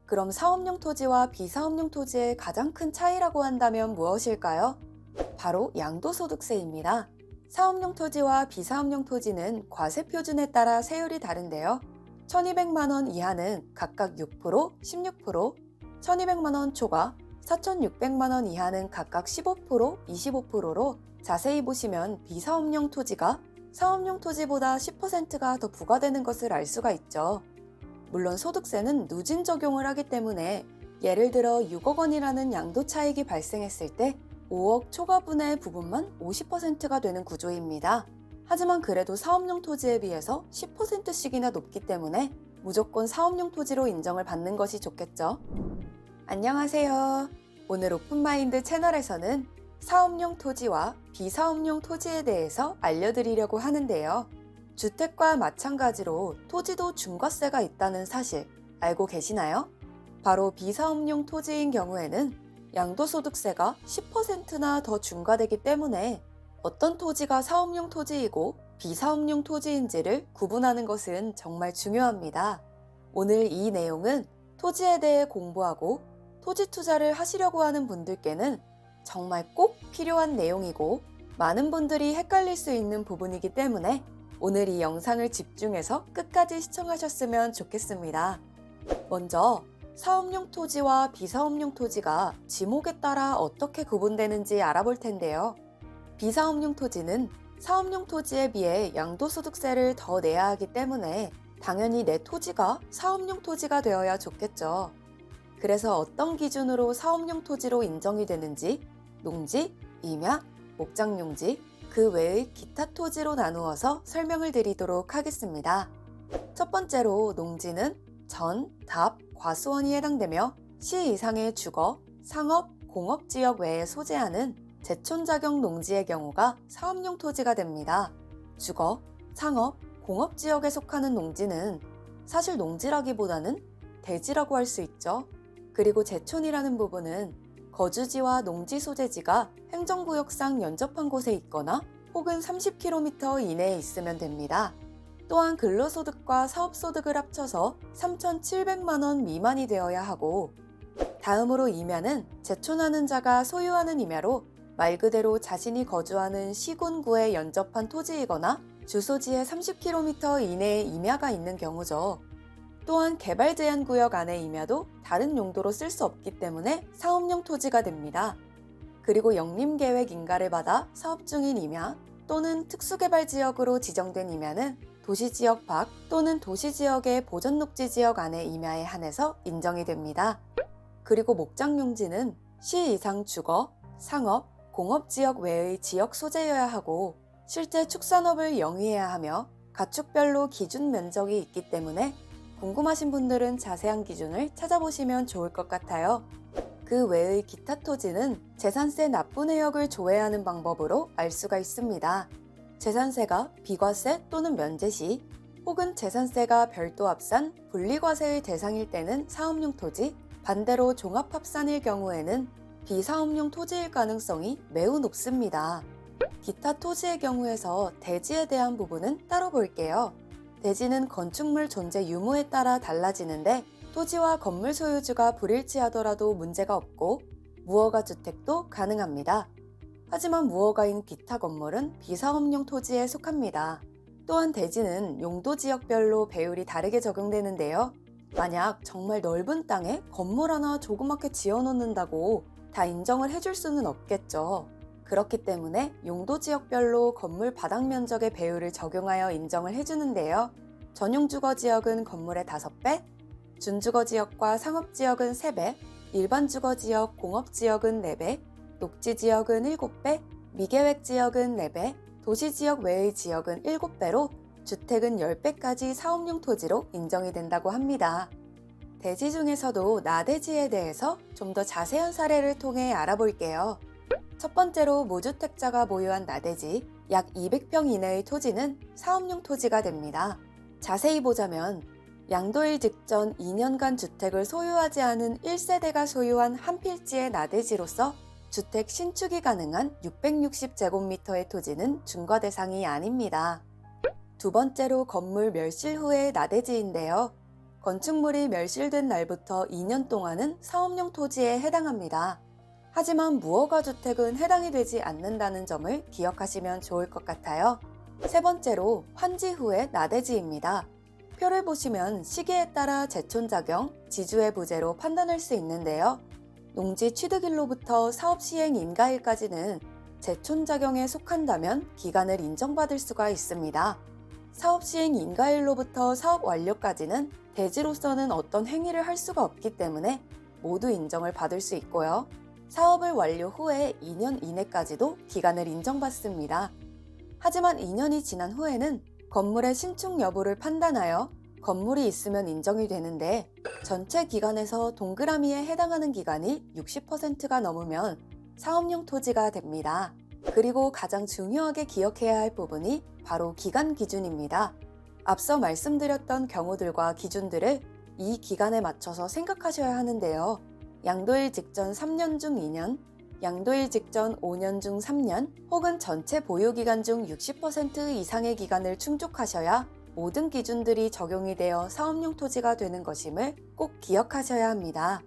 그럼 사업용 토지와 비사업용 토지의 가장 큰 차이라고 한다면 무엇일까요? 바로 양도소득세입니다. 사업용 토지와 비사업용 토지는 과세 표준에 따라 세율이 다른데요. 1200만 원 이하는 각각 6%, 16%, 1200만 원 초과, 4600만 원 이하는 각각 15%, 25%로 자세히 보시면 비사업용 토지가 사업용 토지보다 10%가 더 부과되는 것을 알 수가 있죠. 물론 소득세는 누진 적용을 하기 때문에 예를 들어 6억 원이라는 양도 차익이 발생했을 때 5억 초과분의 부분만 50%가 되는 구조입니다. 하지만 그래도 사업용 토지에 비해서 10%씩이나 높기 때문에 무조건 사업용 토지로 인정을 받는 것이 좋겠죠. 안녕하세요. 오늘 오픈마인드 채널에서는 사업용 토지와 비사업용 토지에 대해서 알려드리려고 하는데요. 주택과 마찬가지로 토지도 중과세가 있다는 사실 알고 계시나요? 바로 비사업용 토지인 경우에는 양도소득세가 10%나 더 중과되기 때문에 어떤 토지가 사업용 토지이고 비사업용 토지인지를 구분하는 것은 정말 중요합니다. 오늘 이 내용은 토지에 대해 공부하고 토지 투자를 하시려고 하는 분들께는 정말 꼭 필요한 내용이고 많은 분들이 헷갈릴 수 있는 부분이기 때문에 오늘 이 영상을 집중해서 끝까지 시청하셨으면 좋겠습니다. 먼저 사업용 토지와 비사업용 토지가 지목에 따라 어떻게 구분되는지 알아볼 텐데요. 비사업용 토지는 사업용 토지에 비해 양도소득세를 더 내야 하기 때문에 당연히 내 토지가 사업용 토지가 되어야 좋겠죠. 그래서 어떤 기준으로 사업용 토지로 인정이 되는지 농지, 임야, 목장용지, 그 외의 기타 토지로 나누어서 설명을 드리도록 하겠습니다. 첫 번째로 농지는 전, 답, 과수원이 해당되며 시 이상의 주거, 상업, 공업지역 외에 소재하는 제촌자격 농지의 경우가 사업용 토지가 됩니다. 주거, 상업, 공업지역에 속하는 농지는 사실 농지라기보다는 대지라고 할 수 있죠. 그리고 제촌이라는 부분은 거주지와 농지 소재지가 행정구역상 연접한 곳에 있거나 혹은 30km 이내에 있으면 됩니다. 또한 근로소득과 사업소득을 합쳐서 3,700만 원 미만이 되어야 하고 다음으로 임야는 제촌하는 자가 소유하는 임야로 말 그대로 자신이 거주하는 시군구에 연접한 토지이거나 주소지에 30km 이내에 임야가 있는 경우죠. 또한 개발 제한 구역 안의 임야도 다른 용도로 쓸 수 없기 때문에 사업용 토지가 됩니다. 그리고 영림계획 인가를 받아 사업 중인 임야 또는 특수개발지역으로 지정된 임야는 도시지역 밖 또는 도시지역의 보전녹지지역 안의 임야에 한해서 인정이 됩니다. 그리고 목장용지는 시 이상 주거, 상업, 공업지역 외의 지역 소재여야 하고 실제 축산업을 영위해야 하며 가축별로 기준 면적이 있기 때문에 궁금하신 분들은 자세한 기준을 찾아보시면 좋을 것 같아요. 그 외의 기타 토지는 재산세 납부 내역을 조회하는 방법으로 알 수가 있습니다. 재산세가 비과세 또는 면제 시 혹은 재산세가 별도 합산, 분리과세의 대상일 때는 사업용 토지, 반대로 종합합산일 경우에는 비사업용 토지일 가능성이 매우 높습니다. 기타 토지의 경우에서 대지에 대한 부분은 따로 볼게요. 대지는 건축물 존재 유무에 따라 달라지는데 토지와 건물 소유주가 불일치하더라도 문제가 없고 무허가 주택도 가능합니다. 하지만 무허가인 기타 건물은 비사업용 토지에 속합니다. 또한 대지는 용도 지역별로 배율이 다르게 적용되는데요. 만약 정말 넓은 땅에 건물 하나 조그맣게 지어놓는다고 다 인정을 해줄 수는 없겠죠. 그렇기 때문에 용도 지역별로 건물 바닥 면적의 배율을 적용하여 인정을 해주는데요. 전용주거 지역은 건물의 5배, 준주거 지역과 상업 지역은 3배, 일반 주거 지역, 공업 지역은 4배, 녹지 지역은 7배, 미계획 지역은 4배, 도시 지역 외의 지역은 7배로 주택은 10배까지 사업용 토지로 인정이 된다고 합니다. 대지 중에서도 나대지에 대해서 좀 더 자세한 사례를 통해 알아볼게요. 첫 번째로 무주택자가 보유한 나대지, 약 200평 이내의 토지는 사업용 토지가 됩니다. 자세히 보자면 양도일 직전 2년간 주택을 소유하지 않은 1세대가 소유한 한 필지의 나대지로서 주택 신축이 가능한 660제곱미터의 토지는 중과 대상이 아닙니다. 두 번째로 건물 멸실 후의 나대지인데요. 건축물이 멸실된 날부터 2년 동안은 사업용 토지에 해당합니다. 하지만 무허가 주택은 해당이 되지 않는다는 점을 기억하시면 좋을 것 같아요. 세 번째로 환지 후의 나대지입니다. 표를 보시면 시기에 따라 제촌작용, 지주의 부재로 판단할 수 있는데요. 농지 취득일로부터 사업 시행 인가일까지는 제촌작용에 속한다면 기간을 인정받을 수가 있습니다. 사업 시행 인가일로부터 사업 완료까지는 대지로서는 어떤 행위를 할 수가 없기 때문에 모두 인정을 받을 수 있고요. 사업을 완료 후에 2년 이내까지도 기간을 인정받습니다. 하지만 2년이 지난 후에는 건물의 신축 여부를 판단하여 건물이 있으면 인정이 되는데 전체 기간에서 동그라미에 해당하는 기간이 60%가 넘으면 사업용 토지가 됩니다. 그리고 가장 중요하게 기억해야 할 부분이 바로 기간 기준입니다. 앞서 말씀드렸던 경우들과 기준들을 이 기간에 맞춰서 생각하셔야 하는데요. 양도일 직전 3년 중 2년, 양도일 직전 5년 중 3년, 혹은 전체 보유기간 중 60% 이상의 기간을 충족하셔야 모든 기준들이 적용이 되어 사업용 토지가 되는 것임을 꼭 기억하셔야 합니다.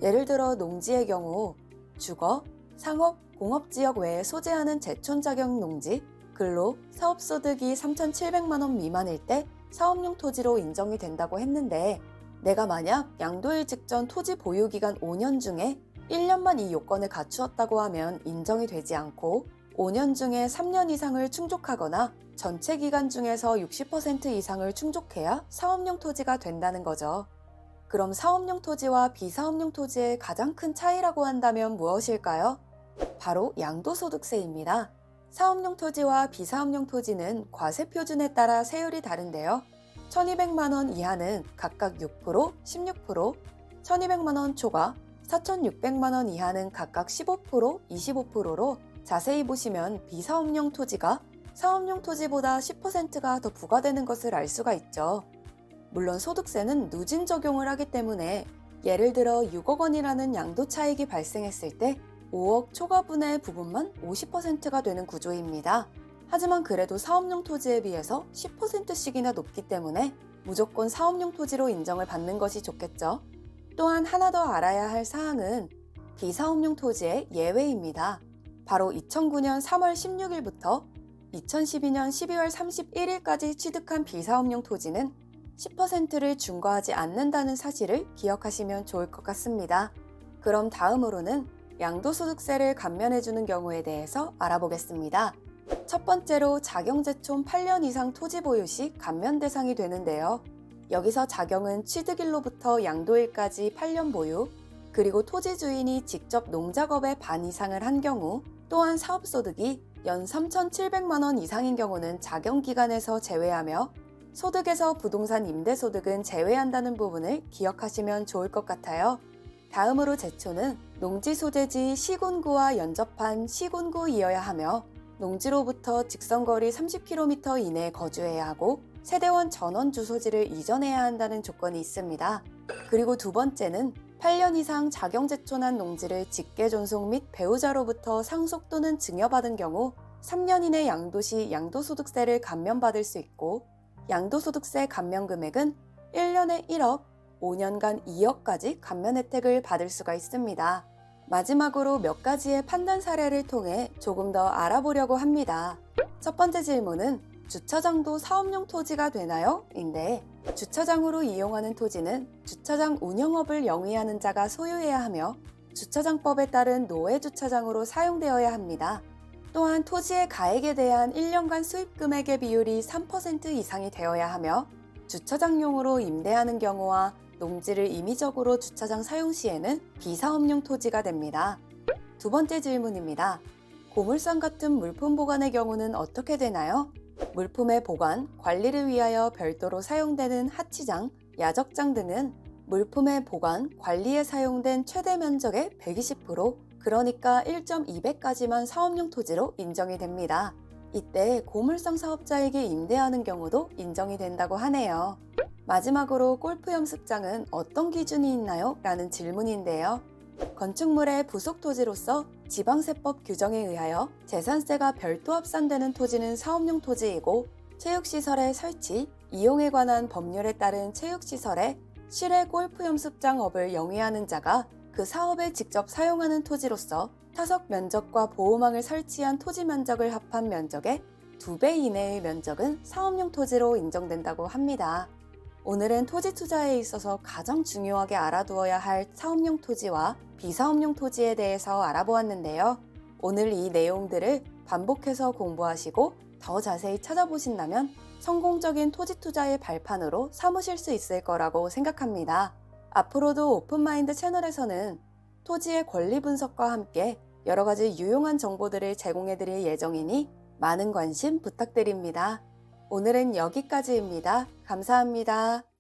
예를 들어 농지의 경우 주거, 상업, 공업지역 외에 소재하는 제촌작용 농지, 근로, 사업소득이 3,700만 원 미만일 때 사업용 토지로 인정이 된다고 했는데 내가 만약 양도일 직전 토지 보유기간 5년 중에 1년만 이 요건을 갖추었다고 하면 인정이 되지 않고 5년 중에 3년 이상을 충족하거나 전체 기간 중에서 60% 이상을 충족해야 사업용 토지가 된다는 거죠. 그럼 사업용 토지와 비사업용 토지의 가장 큰 차이라고 한다면 무엇일까요? 바로 양도소득세입니다. 사업용 토지와 비사업용 토지는 과세 표준에 따라 세율이 다른데요. 1200만 원 이하는 각각 6%, 16%, 1200만 원 초과, 4600만 원 이하는 각각 15%, 25%로 자세히 보시면 비사업용 토지가 사업용 토지보다 10%가 더 부과되는 것을 알 수가 있죠. 물론 소득세는 누진 적용을 하기 때문에 예를 들어 6억 원이라는 양도 차익이 발생했을 때 5억 초과분의 부분만 50%가 되는 구조입니다. 하지만 그래도 사업용 토지에 비해서 10%씩이나 높기 때문에 무조건 사업용 토지로 인정을 받는 것이 좋겠죠. 또한 하나 더 알아야 할 사항은 비사업용 토지의 예외입니다. 바로 2009년 3월 16일부터 2012년 12월 31일까지 취득한 비사업용 토지는 10%를 중과하지 않는다는 사실을 기억하시면 좋을 것 같습니다. 그럼 다음으로는 양도소득세를 감면해주는 경우에 대해서 알아보겠습니다. 첫 번째로 자경제촌 8년 이상 토지 보유 시 감면 대상이 되는데요. 여기서 자경은 취득일로부터 양도일까지 8년 보유, 그리고 토지 주인이 직접 농작업의 반 이상을 한 경우, 또한 사업소득이 연 3,700만 원 이상인 경우는 자경기간에서 제외하며 소득에서 부동산 임대소득은 제외한다는 부분을 기억하시면 좋을 것 같아요. 다음으로 제초는 농지 소재지 시군구와 연접한 시군구이어야 하며 농지로부터 직선거리 30km 이내에 거주해야 하고 세대원 전원 주소지를 이전해야 한다는 조건이 있습니다. 그리고 두 번째는 8년 이상 자경제촌한 농지를 직계 존속 및 배우자로부터 상속 또는 증여받은 경우 3년 이내 양도 시 양도소득세를 감면받을 수 있고 양도소득세 감면 금액은 1년에 1억, 5년간 2억까지 감면 혜택을 받을 수가 있습니다. 마지막으로 몇 가지의 판단 사례를 통해 조금 더 알아보려고 합니다. 첫 번째 질문은 주차장도 사업용 토지가 되나요? 인데 주차장으로 이용하는 토지는 주차장 운영업을 영위하는 자가 소유해야 하며 주차장법에 따른 노예주차장으로 사용되어야 합니다. 또한 토지의 가액에 대한 1년간 수입 금액의 비율이 3% 이상이 되어야 하며 주차장용으로 임대하는 경우와 농지를 임의적으로 주차장 사용 시에는 비사업용 토지가 됩니다. 두 번째 질문입니다. 고물상 같은 물품 보관의 경우는 어떻게 되나요? 물품의 보관, 관리를 위하여 별도로 사용되는 하치장, 야적장 등은 물품의 보관, 관리에 사용된 최대 면적의 120%, 그러니까 1.2배까지만 사업용 토지로 인정이 됩니다. 이때 고물상 사업자에게 임대하는 경우도 인정이 된다고 하네요. 마지막으로 골프 연습장은 어떤 기준이 있나요? 라는 질문인데요. 건축물의 부속 토지로서 지방세법 규정에 의하여 재산세가 별도 합산되는 토지는 사업용 토지이고 체육시설의 설치, 이용에 관한 법률에 따른 체육시설에 실외 골프 연습장업을 영위하는 자가 그 사업에 직접 사용하는 토지로서 타석 면적과 보호망을 설치한 토지 면적을 합한 면적의 2배 이내의 면적은 사업용 토지로 인정된다고 합니다. 오늘은 토지 투자에 있어서 가장 중요하게 알아두어야 할 사업용 토지와 비사업용 토지에 대해서 알아보았는데요. 오늘 이 내용들을 반복해서 공부하시고 더 자세히 찾아보신다면 성공적인 토지 투자의 발판으로 삼으실 수 있을 거라고 생각합니다. 앞으로도 오픈마인드 채널에서는 토지의 권리 분석과 함께 여러 가지 유용한 정보들을 제공해 드릴 예정이니 많은 관심 부탁드립니다. 오늘은 여기까지입니다. 감사합니다.